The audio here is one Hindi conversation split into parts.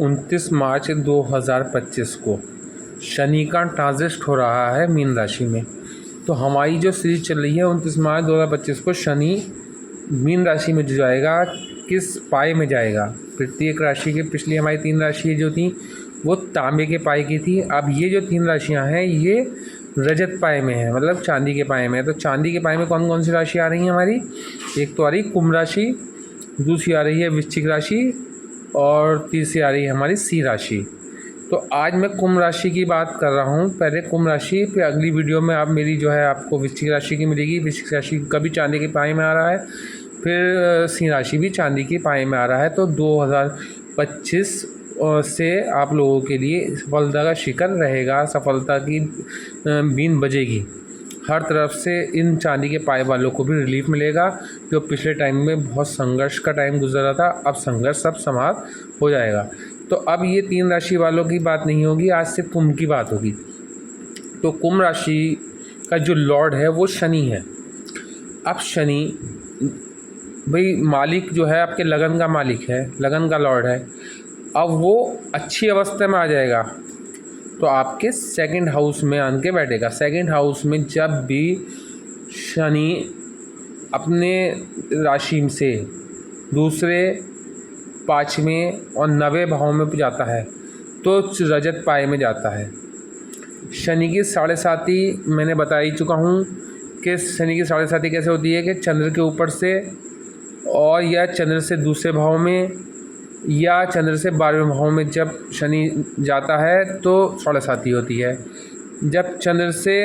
29 मार्च 2025 को शनि का ट्रांजिट हो रहा है मीन राशि में। तो हमारी जो सीरीज चल रही है 29 मार्च 2025 को शनि मीन राशि में जो जाएगा, किस पाए में जाएगा। प्रत्येक राशि के पिछली हमारी 3 राशि जो थी वो तांबे के पाए की थी। अब ये जो 3 राशियां हैं ये रजत पाए में है, मतलब चांदी के पाए में है। तो चांदी के पाए में कौन कौन सी राशि आ रही हैं हमारी? एक तो आ रही कुंभ राशि, दूसरी आ रही है वृश्चिक राशि और तीसरी आ रही है हमारी सिंह राशि। तो आज मैं कुंभ राशि की बात कर रहा हूँ। पहले कुंभ राशि, फिर अगली वीडियो में आप मेरी जो है आपको वृश्चिक राशि की मिलेगी। वृश्चिक राशि का भी चांदी के पाए में आ रहा है, फिर सिंह राशि भी चांदी के पाए में आ रहा है। तो 2025 से आप लोगों के लिए सफलता का शिखर रहेगा, सफलता की बीन बजेगी। हर तरफ से इन चांदी के पाए वालों को भी रिलीफ मिलेगा। जो पिछले टाइम में बहुत संघर्ष का टाइम गुजर रहा था, अब संघर्ष सब समाप्त हो जाएगा। तो अब ये 3 राशि वालों की बात नहीं होगी, आज सिर्फ कुंभ की बात होगी। तो कुंभ राशि का जो लॉर्ड है वो शनि है। अब शनि भाई मालिक जो है आपके लगन का मालिक है, लगन का लॉर्ड है। अब वो अच्छी अवस्था में आ जाएगा तो आपके सेकंड हाउस में आन के बैठेगा। सेकंड हाउस में जब भी शनि अपने राशि से दूसरे, 5वें और 9वें भाव में जाता है तो रजत पाए में जाता है। शनि की 7.5 मैंने बता ही चुका हूँ कि शनि की 7.5 कैसे होती है कि चंद्र के ऊपर से और या चंद्र से दूसरे भाव में या चंद्र से 12वें भाव में जब शनि जाता है तो 7.5 होती है। जब चंद्र से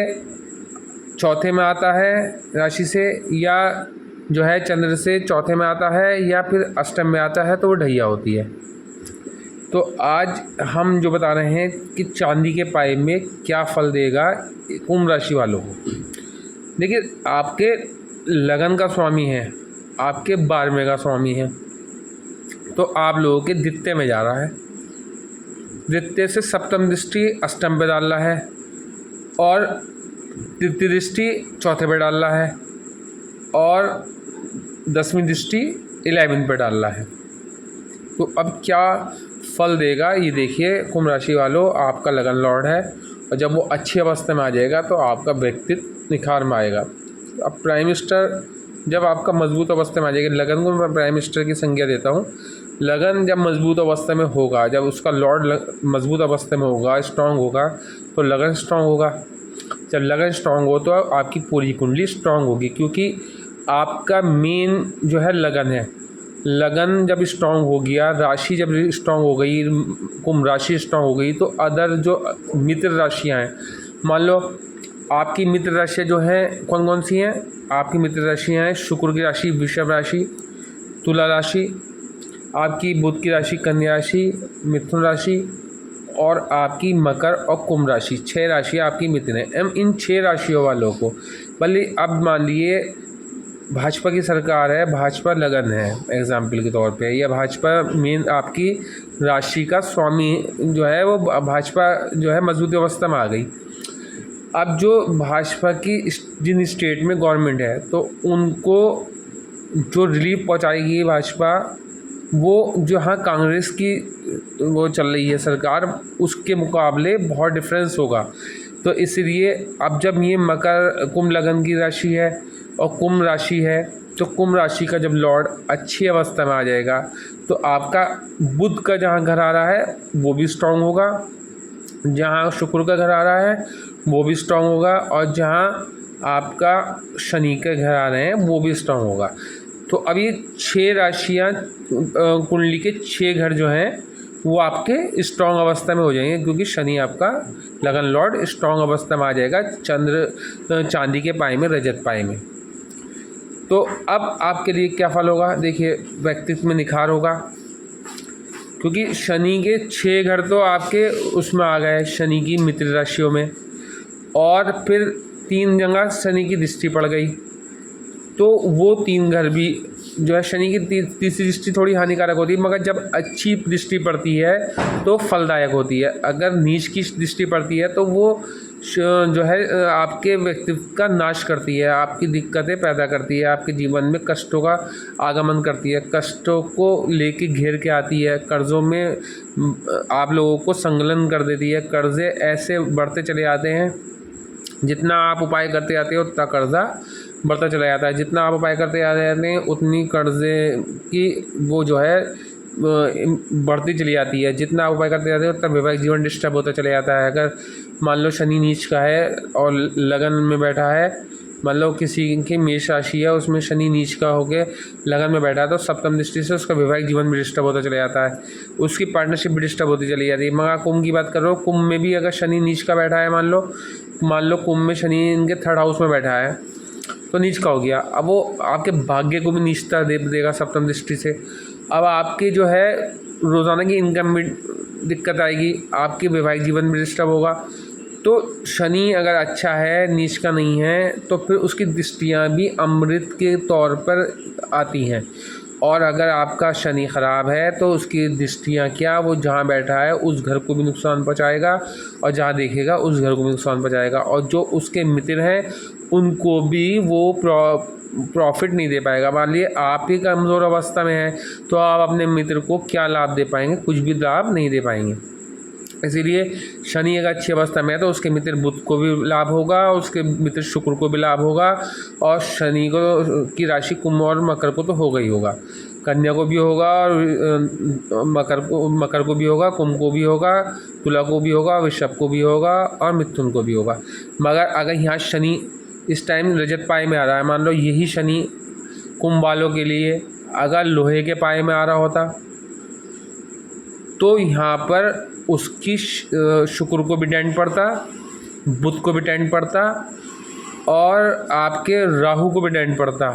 चौथे में आता है राशि से, या जो है चंद्र से चौथे में आता है या फिर अष्टम में आता है तो वो ढैया होती है। तो आज हम जो बता रहे हैं कि चांदी के पाए में क्या फल देगा कुंभ राशि वालों को। देखिए, आपके लगन का स्वामी है, आपके 12वें का स्वामी है, तो आप लोगों के द्वितीय में जा रहा है। द्वितीय से सप्तम दृष्टि अष्टम पे डाल रहा है और तृतीय दृष्टि चौथे पे डाल रहा है और 10वीं दृष्टि 11 पे डाल रहा है। तो अब क्या फल देगा ये देखिए कुंभ राशि वालों। आपका लगन लॉर्ड है और जब वो अच्छी अवस्था में आ जाएगा तो आपका व्यक्तित्व निखार में आएगा। अब प्राइम मिनिस्टर जब आपका मजबूत अवस्था में आ जाएगा, लगन को मैं प्राइम मिनिस्टर की संज्ञा देता हूँ। लगन जब मजबूत अवस्था में होगा, जब उसका लॉर्ड मजबूत अवस्था में होगा, स्ट्रांग होगा, तो लगन स्ट्रांग होगा। जब लगन स्ट्रांग हो तो आपकी पूरी कुंडली स्ट्रांग होगी, क्योंकि आपका मेन जो है लगन है। लगन जब स्ट्रांग हो गया, राशि जब स्ट्रांग हो गई, कुंभ राशि स्ट्रांग हो गई, तो अदर जो मित्र राशियाँ हैं, मान लो आपकी मित्र राशियाँ जो हैं कौन कौन सी हैं? आपकी मित्र राशियाँ हैं शुक्र की राशि वृषभ राशि, तुला राशि, आपकी बुध की राशि कन्या राशि, मिथुन राशि और आपकी मकर और कुंभ राशि। 6 राशियाँ आपकी मित्र हैं। इन 6 राशियों वालों को भले अब मान लिए भाजपा की सरकार है, भाजपा लगन है एग्जाम्पल के तौर पे, या भाजपा मेन आपकी राशि का स्वामी जो है वो भाजपा जो है मजबूत अवस्था में आ गई। अब जो भाजपा की जिन स्टेट में गवर्नमेंट है तो उनको जो रिलीफ पहुंचाएगी भाजपा, वो जो हाँ कांग्रेस की वो चल रही है सरकार, उसके मुकाबले बहुत डिफरेंस होगा। तो इसलिए अब जब ये मकर कुंभ लगन की राशि है और कुंभ राशि है, तो कुंभ राशि का जब लॉर्ड अच्छी अवस्था में आ जाएगा तो आपका बुध का जहाँ घर आ रहा है वो भी स्ट्रांग होगा, जहाँ शुक्र का घर आ रहा है वो भी स्ट्रांग होगा और जहाँ आपका शनि के घर आ रहे हैं वो भी स्ट्रांग होगा। तो अब ये 6 राशियाँ कुंडली के 6 घर जो हैं वो आपके स्ट्रांग अवस्था में हो जाएंगे, क्योंकि शनि आपका लगन लॉर्ड स्ट्रांग अवस्था में आ जाएगा चंद्र चांदी के पाए में, रजत पाए में। तो अब आपके लिए क्या फल होगा? देखिए, व्यक्तित्व में निखार होगा, क्योंकि शनि के 6 घर तो आपके उसमें आ गए शनि की मित्र राशियों में, और फिर 3 जगह शनि की दृष्टि पड़ गई, तो वो 3 घर भी जो है शनि की तीसरी दृष्टि थोड़ी हानिकारक होती है, मगर जब अच्छी दृष्टि पड़ती है तो फलदायक होती है। अगर नीच की दृष्टि पड़ती है तो वो जो है आपके व्यक्तित्व का नाश करती है, आपकी दिक्कतें पैदा करती है, आपके जीवन में कष्टों का आगमन करती है, कष्टों को लेके घेर के आती है, कर्ज़ों में आप लोगों को संलग्न कर देती है। कर्ज़े ऐसे बढ़ते चले जाते हैं, जितना आप उपाय करते जाते हो उतना कर्ज़ा बढ़ता चला जाता है, जितना आप उपाय करते जाते हैं उतनी कर्ज़े की वो जो है बढ़ती चली जाती है। जितना आप उपाय करते जाते हो उतना वैवाहिक जीवन डिस्टर्ब होता चला जाता है। अगर मान लो शनि नीच का है और लगन में बैठा है, मान लो किसी की मेष राशि है उसमें शनि नीच का होकर लगन में बैठा है, तो सप्तम दृष्टि से उसका वैवाहिक जीवन भी डिस्टर्ब होता चला जाता है, उसकी पार्टनरशिप भी डिस्टर्ब होती चली जाती है। मगर कुंभ की बात कर रहा हूँ, कुंभ में भी अगर शनि नीच का बैठा है, मान लो कुंभ में शनि इनके 3rd हाउस में बैठा है तो नीच का हो गया। अब वो आपके भाग्य को भी नीचता देगा सप्तम दृष्टि से। अब आपकी जो है रोज़ाना की इनकम में दिक्कत आएगी, आपके वैवाहिक जीवन में डिस्टर्ब होगा। तो शनि अगर अच्छा है, नीच का नहीं है, तो फिर उसकी दृष्टियाँ भी अमृत के तौर पर आती हैं। और अगर आपका शनि ख़राब है तो उसकी दृष्टियाँ क्या, वो जहाँ बैठा है उस घर को भी नुकसान पहुँचाएगा और जहाँ देखेगा उस घर को भी नुकसान पहुँचाएगा, और जो उसके मित्र हैं उनको भी वो प्रॉफिट नहीं दे पाएगा। मान लीजिए आप ही कमज़ोर अवस्था में हैं तो आप अपने मित्र को क्या लाभ दे पाएंगे, कुछ भी लाभ नहीं दे पाएंगे। इसीलिए शनि अगर अच्छी अवस्था में है तो उसके मित्र बुध को भी लाभ होगा, उसके मित्र शुक्र को भी लाभ होगा, और शनि को की राशि कुंभ और मकर को तो होगा ही होगा, कन्या को भी होगा, और मकर को भी होगा, कुंभ को भी होगा, तुला को भी होगा, वृषभ को भी होगा और मिथुन को भी होगा। मगर अगर यहाँ शनि इस टाइम रजत पाए में आ रहा है, मान लो यही शनि कुंभ वालों के लिए अगर लोहे के पाए में आ रहा होता तो यहाँ पर उसकी शुक्र को भी डेंट पड़ता, बुध को भी डेंट पड़ता, और आपके राहु को भी डेंट पड़ता।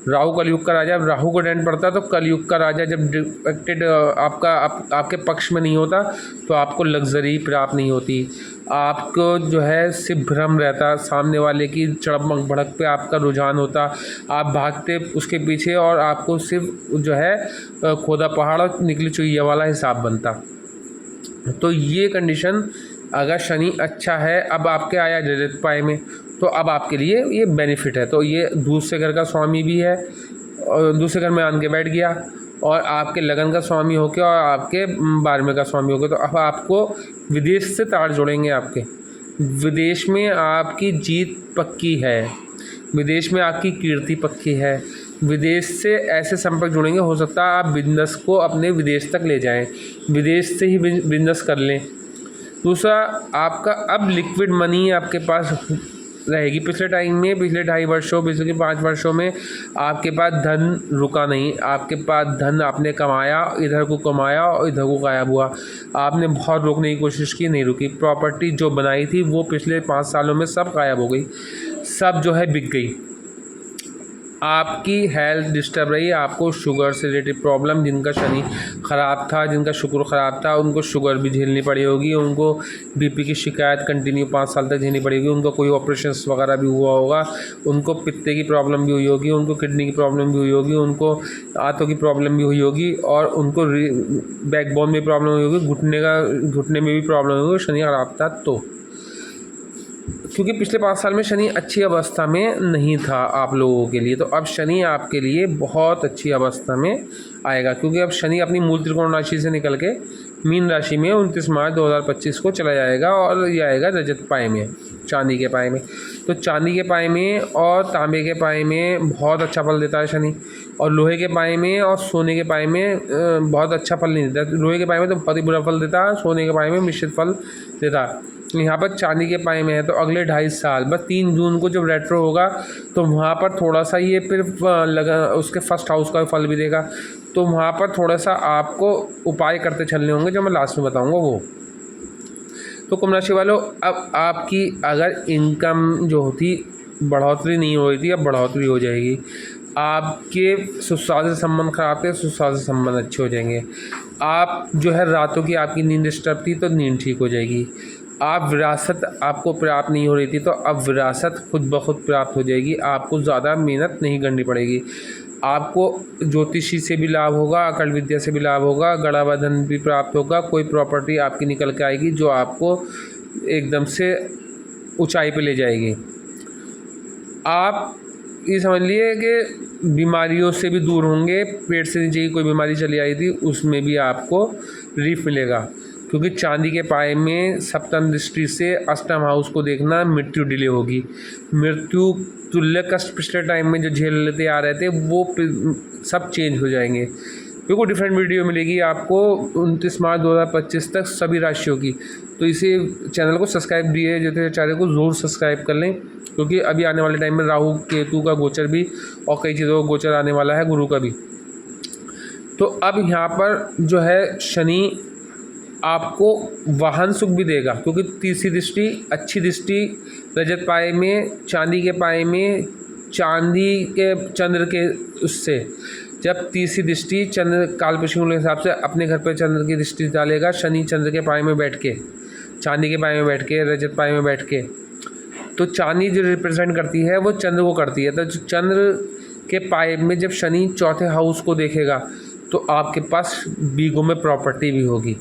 राहु कलयुग का राजा, राहु को डेंट पड़ता तो कलयुग का राजा जब डिफेक्टेड आपके पक्ष में नहीं होता तो आपको लग्जरी प्राप्त नहीं होती, आपको जो है सिर्फ भ्रम रहता, सामने वाले की चड़क भड़क पे आपका रुझान होता, आप भागते उसके पीछे और आपको सिर्फ जो है खोदा पहाड़ और निकली चुईया वाला हिसाब बनता। तो ये कंडीशन अगर शनि अच्छा है, अब आपके आया रजत पाए में, तो अब आपके लिए ये बेनिफिट है। तो ये दूसरे घर का स्वामी भी है और दूसरे घर में आन के बैठ गया, और आपके लगन का स्वामी होके और आपके 12वें का स्वामी होके, तो अब आपको विदेश से तार जोड़ेंगे। आपके विदेश में आपकी जीत पक्की है, विदेश में आपकी कीर्ति पक्की है, विदेश से ऐसे संपर्क जुड़ेंगे, हो सकता है आप बिजनेस को अपने विदेश तक ले जाएं, विदेश से ही बिजनेस कर लें। दूसरा, आपका अब लिक्विड मनी आपके पास रहेगी। पिछले टाइम में, पिछले 2.5 वर्षों, पिछले 5 वर्षों में आपके पास धन रुका नहीं, आपके पास धन आपने कमाया, इधर को कमाया और इधर को गायब हुआ। आपने बहुत रोकने की कोशिश की, नहीं रुकी। प्रॉपर्टी जो बनाई थी वो पिछले 5 सालों में सब गायब हो गई, सब जो है बिक गई। आपकी हेल्थ डिस्टर्ब रही, आपको शुगर से रिलेटेड प्रॉब्लम, जिनका शनि ख़राब था, जिनका शुक्र ख़राब था, उनको शुगर भी झेलनी पड़ी होगी, उनको बीपी की शिकायत कंटिन्यू 5 साल तक झेलनी पड़ेगी, उनको कोई ऑपरेशन वगैरह भी हुआ होगा, उनको पित्ते की प्रॉब्लम भी हुई होगी, उनको किडनी की प्रॉब्लम भी हुई होगी, उनको आंतों की प्रॉब्लम भी हुई होगी, और उनको बैकबोन में प्रॉब्लम हुई होगी, घुटने में भी प्रॉब्लम हुई होगी, शनि ख़राब था तो। क्योंकि पिछले 5 साल में शनि अच्छी अवस्था में नहीं था आप लोगों के लिए, तो अब शनि आपके लिए बहुत अच्छी अवस्था में आएगा, क्योंकि अब शनि अपनी मूल त्रिकोण राशि से निकल के मीन राशि में 29 मार्च 2025 को चला जाएगा, और ये आएगा रजत पाए में, चांदी के पाए में। तो चांदी के पाए में और तांबे के पाए में बहुत अच्छा फल देता है शनि, और लोहे के पाए में और सोने के पाए में बहुत अच्छा फल नहीं देता। लोहे के पाए में तो बहुत ही बुरा फल देता है, सोने के पाए में मिश्रित फल देता है। यहाँ पर चांदी के पाए में है, तो अगले 2.5 साल, बस 3 जून को जब रेट्रो होगा तो वहाँ पर थोड़ा सा ये फिर उसके 1st हाउस का फल भी देगा, तो वहाँ पर थोड़ा सा आपको उपाय करते चलने होंगे, जो मैं लास्ट में बताऊँगा वो। तो कुंभ राशि वालों, अब आपकी अगर इनकम जो होती बढ़ोतरी नहीं हो रही थी, अब बढ़ोतरी हो जाएगी। आपके ससुराल से संबंध खराब थे, ससुराल से संबंध अच्छे हो जाएंगे। आप जो है रातों की आपकी नींद डिस्टर्ब थी तो नींद ठीक हो जाएगी। आप विरासत आपको प्राप्त नहीं हो रही थी तो अब विरासत खुद ब खुद प्राप्त हो जाएगी, आपको ज़्यादा मेहनत नहीं करनी पड़ेगी। आपको ज्योतिषी से भी लाभ होगा, अकल विद्या से भी लाभ होगा, गड़ा धन भी प्राप्त होगा, कोई प्रॉपर्टी आपकी निकल के आएगी जो आपको एकदम से ऊंचाई पे ले जाएगी। आप ये समझ लिए कि बीमारियों से भी दूर होंगे। पेट से नीचे की कोई बीमारी चली आई थी उसमें भी आपको रिलीफ मिलेगा, क्योंकि चांदी के पाए में सप्तम दृष्टि से अष्टम हाउस को देखना मृत्यु डिले होगी। मृत्यु तुल्य कष्ट पिछले टाइम में जो झेल लेते आ रहे थे वो सब चेंज हो जाएंगे। बिल्कुल डिफरेंट वीडियो मिलेगी आपको 29 मार्च 2025 तक सभी राशियों की। तो इसे चैनल को सब्सक्राइब दिए जो थे चैनल को ज़रूर सब्सक्राइब कर लें, क्योंकि अभी आने वाले टाइम में राहु केतु का गोचर भी और कई चीज़ों का गोचर आने वाला है, गुरु का भी। तो अब यहाँ पर जो है शनि आपको वाहन सुख भी देगा, क्योंकि तीसरी दृष्टि अच्छी दृष्टि रजत पाए में, चांदी के पाए में, चांदी के चंद्र के उससे जब तीसरी दृष्टि चंद्र कालपुरुषों के हिसाब से अपने घर पर चंद्र की दृष्टि डालेगा, शनि चंद्र के पाए में बैठ के, चांदी के पाए में बैठ के, रजत पाए में बैठ के, तो चांदी जो रिप्रेजेंट करती है वो चंद्र को करती है। तो चंद्र के पाए में जब शनि चौथे हाउस को देखेगा तो आपके पास बीघों में प्रॉपर्टी भी होगी।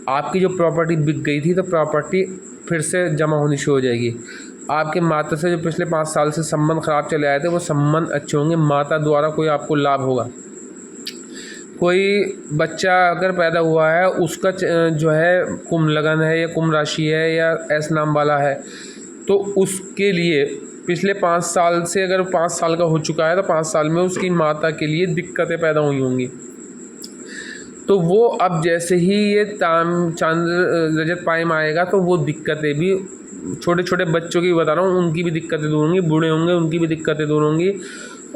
आपकी जो प्रॉपर्टी बिक गई थी तो प्रॉपर्टी फिर से जमा होनी शुरू हो जाएगी। आपके माता से जो पिछले 5 साल से संबंध खराब चले आए थे वो संबंध अच्छे होंगे। माता द्वारा कोई आपको लाभ होगा। कोई बच्चा अगर पैदा हुआ है उसका जो है कुंभ लगन है या कुंभ राशि है या एस नाम वाला है, तो उसके लिए पिछले 5 साल से अगर 5 साल का हो चुका है तो 5 साल में उसकी माता के लिए दिक्कतें पैदा हुई होंगी। तो वो अब जैसे ही ये चंद्र रजत पाए में आएगा तो वो दिक्कतें भी, छोटे छोटे बच्चों की बता रहा हूँ, उनकी भी दिक्कतें दूर होंगी, बूढ़े होंगे उनकी भी दिक्कतें दूर होंगी।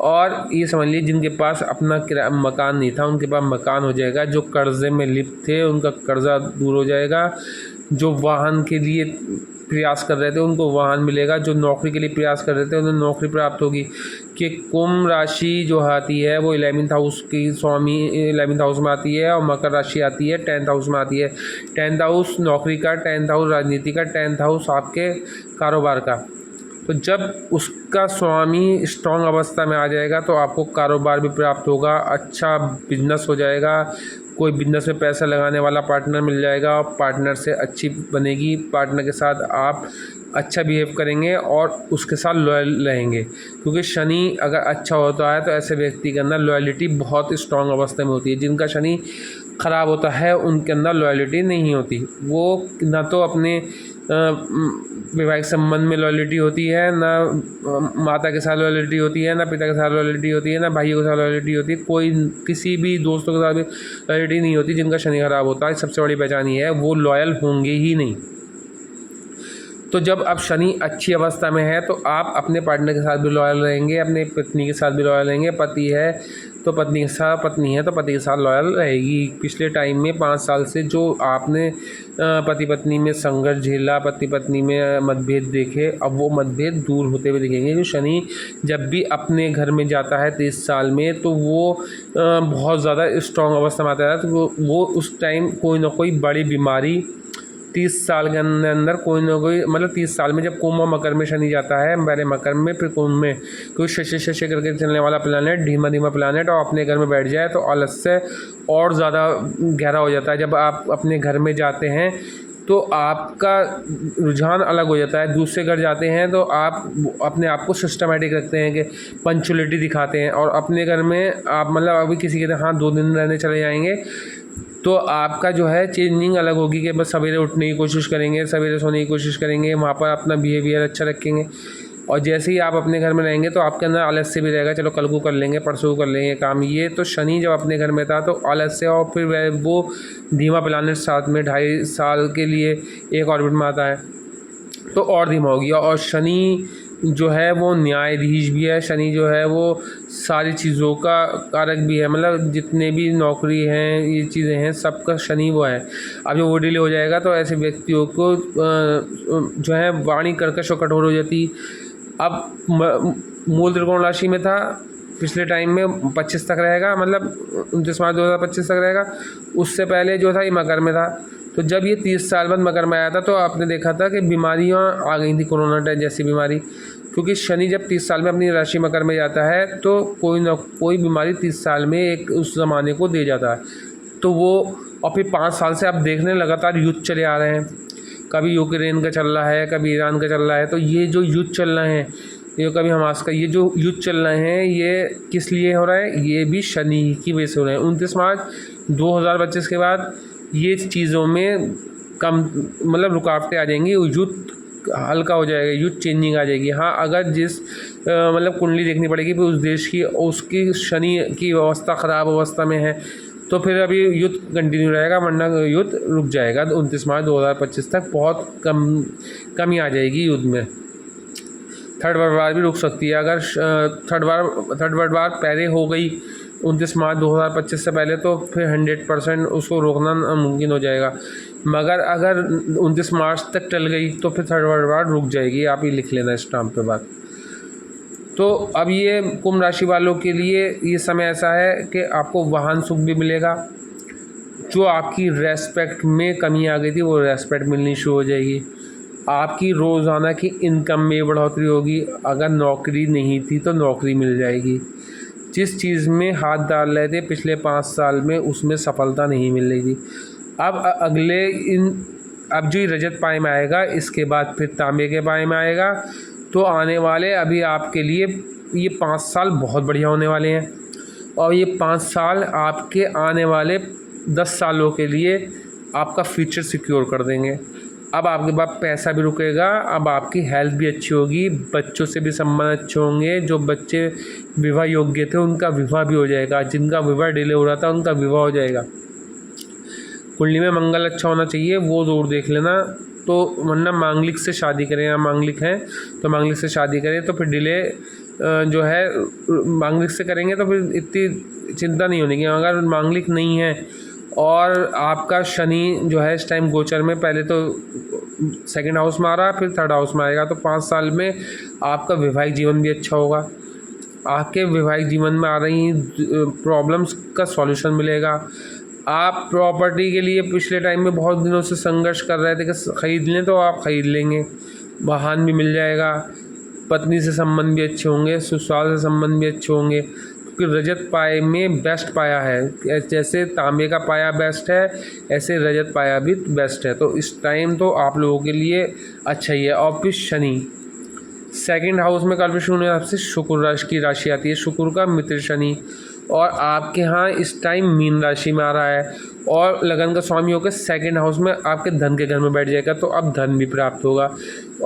और ये समझ लीजिए जिनके पास अपना मकान नहीं था उनके पास मकान हो जाएगा। जो कर्जे में लिप्त थे उनका कर्जा दूर हो जाएगा। जो वाहन के लिए प्रयास कर रहे थे उनको वाहन मिलेगा। जो नौकरी के लिए प्रयास कर रहे थे उन्हें नौकरी प्राप्त होगी। कि कुंभ राशि जो आती है वो 11th हाउस की स्वामी 11th हाउस में आती है, और मकर राशि आती है 10th हाउस में आती है। 10th हाउस नौकरी का, 10th हाउस राजनीति का, 10th हाउस आपके कारोबार का। तो जब उसका स्वामी स्ट्रॉन्ग अवस्था में आ जाएगा तो आपको कारोबार भी प्राप्त होगा, अच्छा बिजनेस हो जाएगा। कोई बिजनेस में पैसा लगाने वाला पार्टनर मिल जाएगा, पार्टनर से अच्छी बनेगी, पार्टनर के साथ आप अच्छा बिहेव करेंगे और उसके साथ लॉयल रहेंगे। क्योंकि शनि अगर अच्छा होता है तो ऐसे व्यक्ति के अंदर लॉयल्टी बहुत स्ट्रॉन्ग अवस्था में होती है। जिनका शनि ख़राब होता है उनके अंदर लॉयल्टी नहीं होती। वो ना तो अपने वैवाहिक संबंध में लॉयल्टी होती है, ना माता के साथ लॉयल्टी होती है, ना पिता के साथ लॉयल्टी होती है, ना भाइयों के साथ लॉयल्टी होती है, कोई किसी भी दोस्तों के साथ भी लॉयल्टी नहीं होती। जिनका शनि खराब होता है सबसे बड़ी पहचान ये है वो लॉयल होंगे ही नहीं। तो जब अब शनि अच्छी अवस्था में है तो आप अपने पार्टनर के साथ भी लॉयल रहेंगे, अपने पत्नी के साथ भी लॉयल रहेंगे। पति है तो पत्नी के साथ, पत्नी है तो पति के साथ लॉयल रहेगी। पिछले टाइम में 5 साल से जो आपने पति पत्नी में संघर्ष झेला, पति पत्नी में मतभेद देखे, अब वो मतभेद दूर होते हुए दिखेंगे। जो शनि जब भी अपने घर में जाता है 30 साल में तो वो बहुत ज़्यादा स्ट्रॉन्ग अवस्था में आता है। तो वो उस टाइम कोई ना कोई बड़ी बीमारी 30 साल के अंदर कोई ना कोई, मतलब 30 साल में जब कुंभ और मकर में शनि जाता है, पहले मकर में फिर कुंभ में, कोई शशि करके चलने वाला प्लानट, धीमा धीमा प्लानट और अपने घर में बैठ जाए तो आलस्य और ज़्यादा गहरा हो जाता है। जब आप अपने घर में जाते हैं तो आपका रुझान अलग हो जाता है। दूसरे घर जाते हैं तो आप अपने आप को सिस्टमेटिक रखते हैं कि पंक्चुअलिटी दिखाते हैं, और अपने घर में आप मतलब अभी किसी के हाँ 2 दिन रहने चले जाएंगे तो आपका जो है चेंजिंग अलग होगी कि बस सवेरे उठने की कोशिश करेंगे, सवेरे सोने की कोशिश करेंगे, वहाँ पर अपना बिहेवियर अच्छा रखेंगे। और जैसे ही आप अपने घर में रहेंगे तो आपके अंदर आलस्य भी रहेगा, चलो कल को कर लेंगे, परसों कर लेंगे काम। ये तो शनि जब अपने घर में था तो आलस्य, और फिर वो धीमा प्लानट साथ में 2.5 साल के लिए एक ऑर्बिट में आता है तो और धीमा हो गया। और शनि जो है वो न्यायाधीश भी है। शनि जो है वो सारी चीज़ों का कारक भी है, मतलब जितने भी नौकरी हैं ये चीज़ें हैं सबका शनि वो है। अब जब वो डिले हो जाएगा तो ऐसे व्यक्तियों को जो है वाणी कर्कश और कठोर हो जाती। अब मूल त्रिकोण राशि में था पिछले टाइम में 25 तक रहेगा, मतलब 29 मार्च 2025 तक रहेगा। उससे पहले जो था ये मकर में था। तो जब ये 30 साल बाद मकर में आया था तो आपने देखा था कि बीमारियां आ गई थी, कोरोना टाइप जैसी बीमारी। क्योंकि शनि जब 30 साल में अपनी राशि मकर में जाता है तो कोई ना कोई बीमारी 30 साल में एक उस ज़माने को दे जाता है। तो वो और फिर 5 साल से आप देखने लगातार युद्ध चले आ रहे हैं कभी यूक्रेन का चल रहा है, कभी ईरान का चल रहा है। तो ये जो युद्ध चल रहे हैं, ये कभी हमास का, ये जो युद्ध चल रहे हैं ये किस लिए हो रहा है? ये भी शनि की वजह से हो रहे हैं। 29 मार्च 2025 के बाद ये चीज़ों में कम मतलब रुकावटें आ जाएंगी, युद्ध हल्का हो जाएगा, युद्ध चेंजिंग आ जाएगी। हाँ, अगर जिस मतलब कुंडली देखनी पड़ेगी कि उस देश की, उसकी शनि की अवस्था ख़राब अवस्था में है, तो फिर अभी युद्ध कंटिन्यू रहेगा, वरना युद्ध रुक जाएगा। 29 मार्च 2025 तक बहुत कमी आ जाएगी युद्ध में। थर्ड वर्ल्ड वार भी रुक सकती है अगर थर्ड वर्ल्ड वार पहले हो गई 29 मार्च 2025 से पहले, तो फिर 100% उसको रोकना नामुमकिन हो जाएगा। मगर अगर 29 मार्च तक टल गई तो फिर थर्ड वर्ल्ड वार रुक जाएगी। आप ये लिख लेना इस टाइम पे बात। तो अब ये कुंभ राशि वालों के लिए ये समय ऐसा है कि आपको वाहन सुख भी मिलेगा। जो आपकी रेस्पेक्ट में कमी आ गई थी वो रेस्पेक्ट मिलनी शुरू हो जाएगी। आपकी रोज़ाना की इनकम में बढ़ोतरी होगी। अगर नौकरी नहीं थी तो नौकरी मिल जाएगी। जिस चीज़ में हाथ डाल रहे थे पिछले 5 साल में, उसमें सफलता नहीं मिल रही थी। अब जो रजत पाए में आएगा, इसके बाद फिर तांबे के पाए में आएगा। तो आने वाले अभी आपके लिए ये 5 साल बहुत बढ़िया होने वाले हैं। और ये 5 साल आपके आने वाले 10 सालों के लिए आपका फ्यूचर सिक्योर कर देंगे। अब आपके पास पैसा भी रुकेगा, अब आपकी हेल्थ भी अच्छी होगी, बच्चों से भी संबंध अच्छे होंगे। जो बच्चे विवाह योग्य थे उनका विवाह भी हो जाएगा, जिनका विवाह डिले हो रहा था उनका विवाह हो जाएगा। कुंडली में मंगल अच्छा होना चाहिए, वो ज़रूर देख लेना। तो वरना मांगलिक से शादी करें, या मांगलिक हैं तो मांगलिक से शादी करें, तो फिर डिले जो है मांगलिक से करेंगे तो फिर इतनी चिंता नहीं होने की। अगर मांगलिक नहीं है और आपका शनि जो है इस टाइम गोचर में, पहले तो 2nd हाउस में आ रहा है, फिर 3rd हाउस में आएगा, तो 5 साल में आपका वैवाहिक जीवन भी अच्छा होगा। आपके वैवाहिक जीवन में आ रही प्रॉब्लम्स का सॉल्यूशन मिलेगा। आप प्रॉपर्टी के लिए पिछले टाइम में बहुत दिनों से संघर्ष कर रहे थे कि ख़रीद लें, तो आप ख़रीद लेंगे। वाहन भी मिल जाएगा। पत्नी से संबंध भी अच्छे होंगे, ससुराल से संबंध भी अच्छे होंगे, क्योंकि रजत पाए में बेस्ट पाया है। जैसे तांबे का पाया बेस्ट है, ऐसे रजत पाया भी बेस्ट है। तो इस टाइम तो आप लोगों के लिए अच्छा ही है। और फिर शनि 2nd हाउस में कल शून्य आपसे शुक्र राशि की राशि आती है, शुक्र का मित्र शनि, और आपके यहाँ इस टाइम मीन राशि में आ रहा है, और लगन का स्वामी होकर 2nd हाउस में आपके धन के घर में बैठ जाएगा। तो अब धन भी प्राप्त होगा।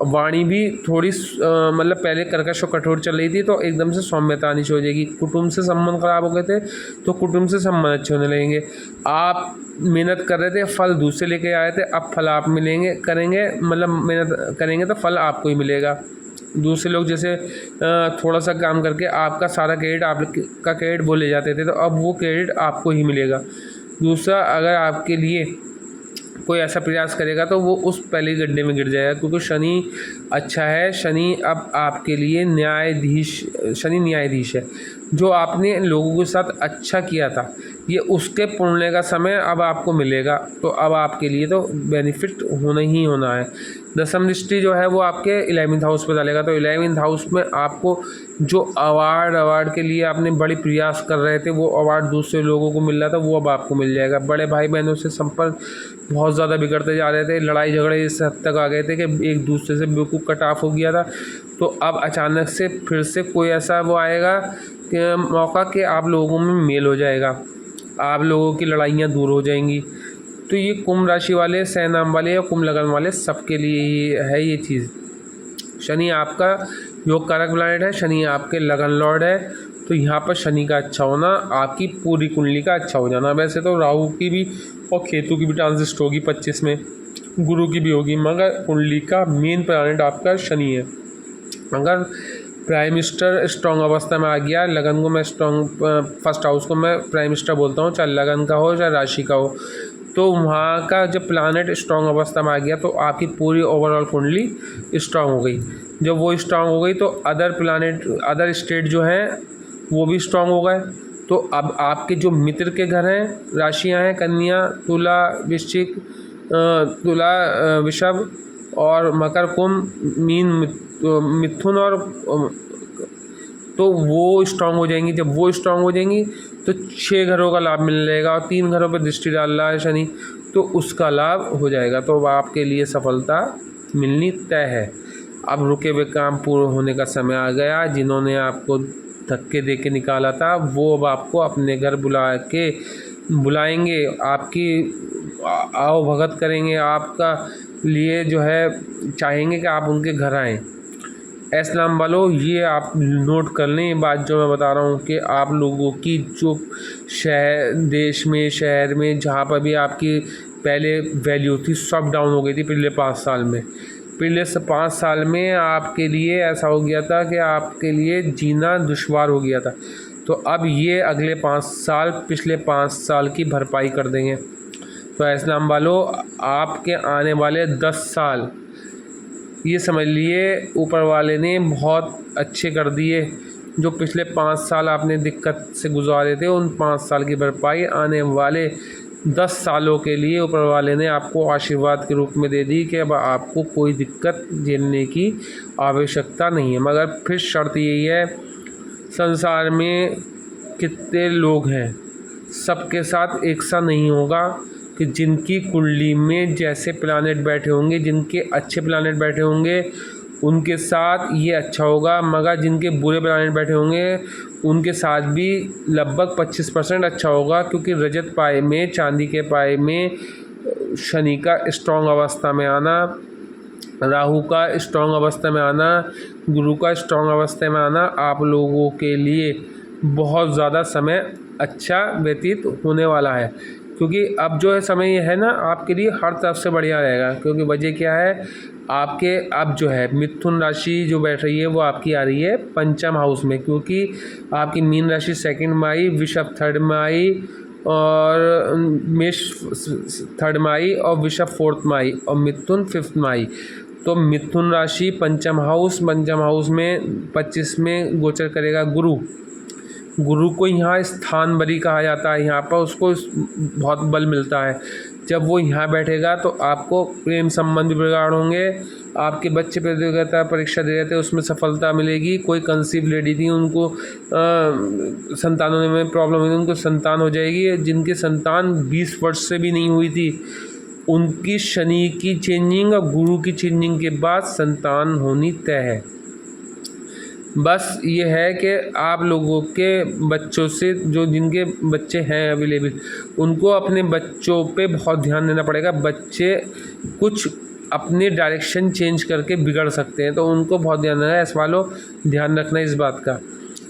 वाणी भी थोड़ी मतलब पहले कर्कश और कठोर चल रही थी, तो एकदम से सौम्यता आनी शुरू हो जाएगी। कुटुंब से संबंध खराब हो गए थे तो कुटुंब से संबंध अच्छे होने लगेंगे। आप मेहनत कर रहे थे, फल दूसरे लेके आए थे, अब फल आप मिलेंगे, करेंगे मतलब मेहनत करेंगे तो फल आपको ही मिलेगा। दूसरे लोग जैसे थोड़ा सा काम करके आपका सारा क्रेडिट आपका क्रेडिट वो ले जाते थे, तो अब वो क्रेडिट आपको ही मिलेगा। दूसरा, अगर आपके लिए कोई ऐसा प्रयास करेगा तो वो उस पहले गड्ढे में गिर जाएगा, क्योंकि शनि अच्छा है। शनि अब आपके लिए शनि न्यायाधीश है। जो आपने लोगों के साथ अच्छा किया था, ये उसके पुण्य का समय अब आपको मिलेगा। तो अब आपके लिए तो बेनिफिट होना ही होना है। 10वीं दृष्टि जो है वो आपके 11th हाउस पर डालेगा, तो 11th हाउस में आपको जो अवार्ड के लिए आपने बड़े प्रयास कर रहे थे, वो अवार्ड दूसरे लोगों को मिल रहा था, वो अब आपको मिल जाएगा। बड़े भाई बहनों से संपर्क बहुत ज़्यादा बिगड़ते जा रहे थे, लड़ाई झगड़े इस हद तक आ गए थे कि एक दूसरे से बिल्कुल कट ऑफ हो गया था। तो अब अचानक से फिर से कोई ऐसा वो आएगा कि मौका कि आप लोगों में मेल हो जाएगा, आप लोगों की लड़ाइयाँ दूर हो जाएंगी। तो ये कुंभ राशि वाले, सहनाम वाले या कुंभ लगन वाले सबके लिए है ये चीज़। शनि आपका योग कारक प्लैनेट है, शनि आपके लगन लॉर्ड है। तो यहाँ पर शनि का अच्छा होना, आपकी पूरी कुंडली का अच्छा हो जाना। वैसे तो राहु की भी और केतु की भी ट्रांजिट होगी 25 में, गुरु की भी होगी, मगर कुंडली का मेन प्लैनेट आपका शनि है। अगर प्राइम मिनिस्टर स्ट्रॉन्ग अवस्था में आ गया, लगन को मैं स्ट्रॉन्ग 1st हाउस को मैं प्राइम मिनिस्टर बोलता हूँ, चाहे लगन का हो चाहे राशि का हो, तो वहाँ का जब प्लानट स्ट्रॉन्ग अवस्था में आ गया तो आपकी पूरी ओवरऑल कुंडली स्ट्रॉन्ग हो गई। जब वो स्ट्रॉन्ग हो गई तो अदर स्टेट जो हैं वो भी स्ट्रॉन्ग हो गए। तो अब आपके जो मित्र के घर हैं, राशियाँ हैं कन्या, तुला, वृश्चिक, वृषभ और मकर, कुंभ, मीन, मिथुन और तो वो स्ट्रॉन्ग हो जाएंगी। जब वो स्ट्रॉन्ग हो जाएंगी तो 6 घरों का लाभ मिल जाएगा, और 3 घरों पर दृष्टि डाल रहा है शनि, तो उसका लाभ हो जाएगा। तो अब आपके लिए सफलता मिलनी तय है। अब रुके हुए काम पूर्ण होने का समय आ गया। जिन्होंने आपको धक्के दे के निकाला था वो अब आपको अपने घर बुलाएंगे, आपकी आओ भगत करेंगे, आपका लिए जो है चाहेंगे कि आप उनके घर आएँ। इस्लाम वालों, ये आप नोट कर लें ये बात जो मैं बता रहा हूँ कि आप लोगों की जो देश में, शहर में, जहाँ पर भी आपकी पहले वैल्यू थी सब डाउन हो गई थी पिछले 5 साल में। पिछले 5 साल में आपके लिए ऐसा हो गया था कि आपके लिए जीना दुश्वार हो गया था। तो अब ये अगले 5 साल पिछले 5 साल की भरपाई कर देंगे। तो इस्लाम वालों, आपके आने वाले 10 साल ये समझ लिए ऊपर वाले ने बहुत अच्छे कर दिए। जो पिछले 5 साल आपने दिक्कत से गुजारे थे उन 5 साल की भरपाई आने वाले 10 सालों के लिए ऊपर वाले ने आपको आशीर्वाद के रूप में दे दी कि अब आपको कोई दिक्कत झेलने की आवश्यकता नहीं है। मगर फिर शर्त यही है, संसार में कितने लोग हैं, सबके साथ एक सा नहीं होगा कि जिनकी कुंडली में जैसे प्लैनेट बैठे होंगे, जिनके अच्छे प्लैनेट बैठे होंगे उनके साथ ये अच्छा होगा, मगर जिनके बुरे प्लैनेट बैठे होंगे उनके साथ भी लगभग 25% अच्छा होगा। क्योंकि रजत पाए में, चांदी के पाए में शनि का स्ट्रॉन्ग अवस्था में आना, राहु का स्ट्रॉन्ग अवस्था में आना, गुरु का स्ट्रॉन्ग अवस्था में आना आप लोगों के लिए बहुत ज़्यादा समय अच्छा व्यतीत होने वाला है। क्योंकि अब जो है समय ये है ना आपके लिए हर तरफ से बढ़िया रहेगा। क्योंकि वजह क्या है, आपके अब जो है मिथुन राशि जो बैठ रही है वो आपकी आ रही है पंचम हाउस में। क्योंकि आपकी मीन राशि 2nd में आई, वृषभ 3rd में आई और मेष 3rd में आई और वृषभ 4th में आई और मिथुन 5th में आई। तो मिथुन राशि पंचम हाउस में 25 में गोचर करेगा गुरु को यहाँ स्थान बली कहा जाता है। यहाँ पर उसको बहुत बल मिलता है। जब वो यहाँ बैठेगा तो आपको प्रेम संबंध बिगाड़ होंगे, आपके बच्चे प्रतियोगिता परीक्षा दे रहे थे उसमें सफलता मिलेगी। कोई कंसीव लेडी थी उनको संतान होने में प्रॉब्लम हुई, उनको संतान हो जाएगी। जिनके संतान 20 वर्ष से भी नहीं हुई थी उनकी शनि की चेंजिंग और गुरु की चेंजिंग के बाद संतान होनी तय है। बस ये है कि आप लोगों के बच्चों से जो जिनके बच्चे हैं अवेलेबल उनको अपने बच्चों पे बहुत ध्यान देना पड़ेगा। बच्चे कुछ अपने डायरेक्शन चेंज करके बिगड़ सकते हैं, तो उनको बहुत ध्यान देना है। इस वालों ध्यान रखना इस बात का।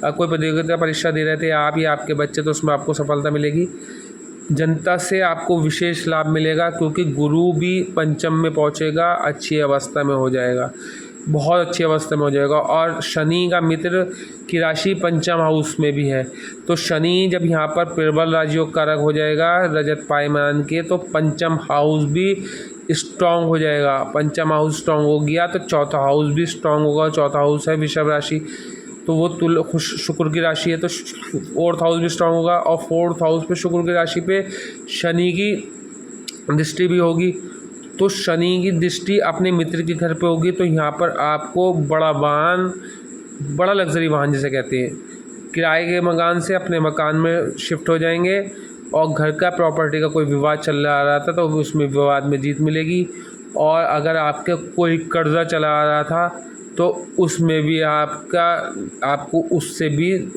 अब कोई प्रतियोगिता परीक्षा दे रहे थे आप या आपके बच्चे, तो उसमें आपको सफलता मिलेगी। जनता से आपको विशेष लाभ मिलेगा क्योंकि गुरु भी पंचम में पहुंचेगा, अच्छी अवस्था में हो जाएगा, बहुत अच्छी अवस्था में हो जाएगा। और शनि का मित्र की राशि पंचम हाउस में भी है। तो शनि जब यहाँ पर प्रबल राजयोग कारक हो जाएगा रजत पायमान के, तो पंचम हाउस भी स्ट्रॉन्ग हो जाएगा। पंचम हाउस स्ट्रॉन्ग हो गया तो चौथा हाउस भी स्ट्रॉन्ग होगा। चौथा हाउस है वृषभ राशि, तो वो शुक्र की राशि है, तो 4th हाउस भी स्ट्रॉन्ग होगा। और 4th हाउस पे शुक्र की राशि पे शनि की दृष्टि भी होगी। तो शनि की दृष्टि अपने मित्र के घर पे होगी, तो यहाँ पर आपको बड़ा वाहन, बड़ा लग्जरी वाहन जिसे कहते हैं, किराए के मकान से अपने मकान में शिफ्ट हो जाएंगे। और घर का प्रॉपर्टी का कोई विवाद चल रहा था तो उसमें विवाद में जीत मिलेगी। और अगर आपके कोई कर्जा चला आ रहा था तो उसमें भी आपको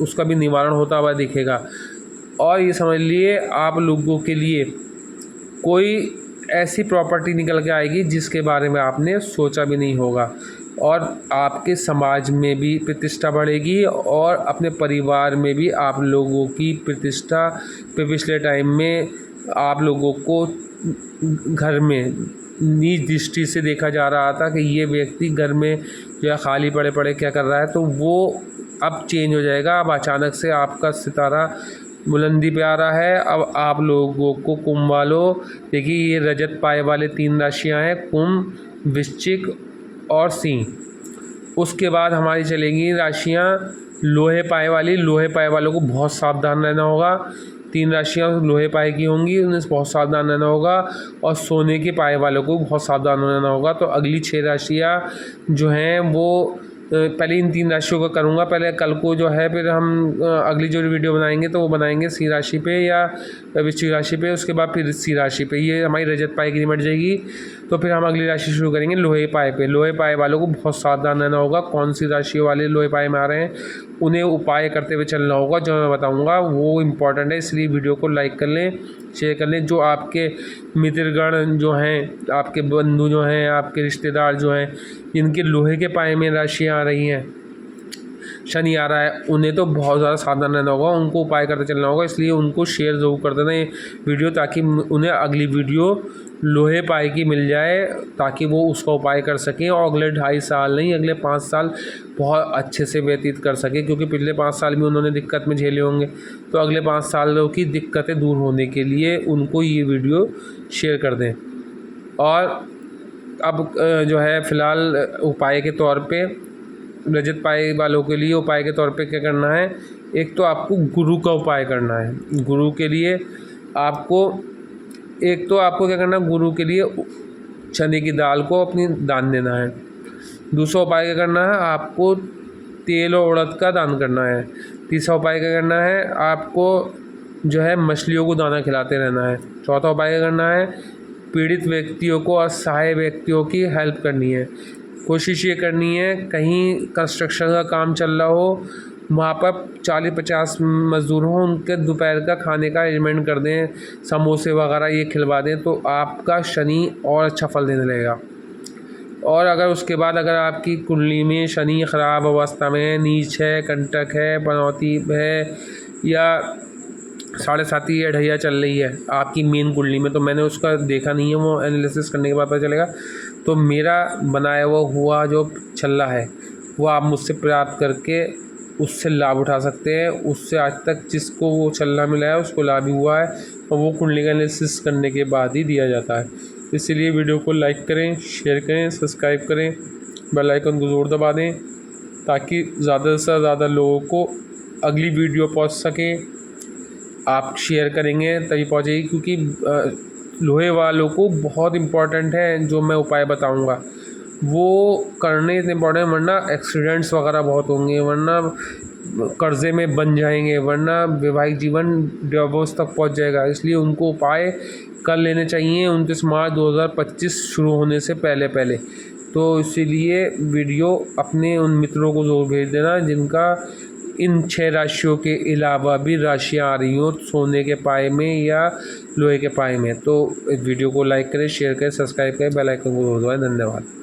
उसका भी निवारण होता हुआ दिखेगा। और ये समझ लिए आप लोगों के लिए कोई ऐसी प्रॉपर्टी निकल के आएगी जिसके बारे में आपने सोचा भी नहीं होगा। और आपके समाज में भी प्रतिष्ठा बढ़ेगी और अपने परिवार में भी आप लोगों की प्रतिष्ठा पे पिछले टाइम में आप लोगों को घर में नीच दृष्टि से देखा जा रहा था कि ये व्यक्ति घर में जो है खाली पड़े पड़े क्या कर रहा है, तो वो अब चेंज हो जाएगा। अब अचानक से आपका सितारा बुलंदी पे आ रहा है। अब आप लोगों को कुंभ वालों, देखिए ये रजत पाए वाले 3 राशियां हैं, कुंभ, वृश्चिक और सिंह। उसके बाद हमारी चलेंगी राशियां लोहे पाए वाली। लोहे पाए वालों को बहुत सावधान रहना होगा। 3 राशियां लोहे पाए की होंगी, उन्हें बहुत सावधान रहना होगा। और सोने के पाए वालों को बहुत सावधान रहना होगा। तो अगली 6 राशियां जो हैं वो पहले इन 3 राशियों का करूँगा। पहले कल को जो है फिर हम अगली जो वीडियो बनाएंगे तो वो बनाएंगे सिंह राशि पे या वृश्चिक राशि पे, उसके बाद फिर सिंह राशि पे। ये हमारी रजत पाए की निमट जाएगी। तो फिर हम अगली राशि शुरू करेंगे लोहे पाए पे। लोहे पाए वालों को बहुत सावधान रहना होगा। कौन सी राशि वाले लोहे पाए में आ रहे हैं उन्हें उपाय करते हुए चलना होगा, जो मैं बताऊँगा वो इम्पॉर्टेंट है। इसलिए वीडियो को लाइक कर लें, शेयर कर लें। जो आपके मित्रगण जो हैं, आपके बंधु जो हैं, आपके रिश्तेदार जो हैं, जिनके लोहे के पाए में राशियाँ आ रही हैं, शनि आ रहा है, उन्हें तो बहुत ज़्यादा सावधान रहना होगा, उनको उपाय करते चलना होगा। इसलिए उनको शेयर ज़रूर कर देना ये वीडियो, ताकि उन्हें अगली वीडियो लोहे पाए की मिल जाए, ताकि वो उसका उपाय कर सकें और अगले 2.5 साल नहीं, अगले 5 साल बहुत अच्छे से व्यतीत कर सकें। क्योंकि पिछले 5 साल में उन्होंने दिक्कत में झेले होंगे, तो अगले 5 सालों की दिक्कतें दूर होने के लिए उनको ये वीडियो शेयर कर दें। और अब जो है फ़िलहाल उपाय के तौर पे रजत पाए वालों के लिए उपाय के तौर पे क्या करना है, एक तो आपको गुरु का उपाय करना है। गुरु के लिए आपको क्या करना है, गुरु के लिए चने की दाल को अपनी दान देना है। दूसरा उपाय क्या करना है, आपको तेल और उड़द का दान करना है। तीसरा उपाय क्या करना है, आपको जो है मछलियों को दाना खिलाते रहना है। चौथा उपाय क्या करना है, पीड़ित व्यक्तियों को, असहाय व्यक्तियों की हेल्प करनी है। कोशिश ये करनी है, कहीं कंस्ट्रक्शन का काम चल रहा हो, वहाँ पर 40-50 मज़दूर हों, उनके दोपहर का खाने का अरेंजमेंट कर दें, समोसे वगैरह ये खिलवा दें, तो आपका शनि और अच्छा फल देने लगेगा। और अगर उसके बाद अगर आपकी कुंडली में शनि ख़राब अवस्था में है, नीच है, कंटक है, पनौती है, या 7.5 या ढैया चल रही है आपकी मेन कुंडली में, तो मैंने उसका देखा नहीं है, वो एनालिसिस करने के बाद पता चलेगा। तो मेरा बनाया हुआ जो छल्ला है वो आप मुझसे प्राप्त करके उससे लाभ उठा सकते हैं। उससे आज तक जिसको वो छल्ला मिला है उसको लाभ ही हुआ है, और वो कुंडली का एनालिसिस करने के बाद ही दिया जाता है। इसलिए वीडियो को लाइक करें, शेयर करें, सब्सक्राइब करें, बेल आइकन को ज़रूर दबा दें, ताकि ज़्यादा से ज़्यादा लोगों को अगली वीडियो पहुंच सके। आप शेयर करेंगे तभी पहुंचेगी, क्योंकि लोहे वालों को बहुत इम्पॉर्टेंट है जो मैं उपाय बताऊंगा, वो करने इतने इम्पॉर्टेंट, वरना एक्सीडेंट्स वगैरह बहुत होंगे, वरना कर्ज़े में बन जाएंगे, वरना वैवाहिक जीवन डिवोर्स तक पहुंच जाएगा। इसलिए उनको उपाय कर लेने चाहिए 29 मार्च 2025 शुरू होने से पहले। तो इसीलिए वीडियो अपने उन मित्रों को ज़रूर भेज देना जिनका इन 6 राशियों के अलावा भी राशियाँ आ रही हों सोने के पाए में या लोहे के पाए में। तो इस वीडियो को लाइक करें, शेयर करें, सब्सक्राइब करें, बेल आइकन को दबाएं। धन्यवाद।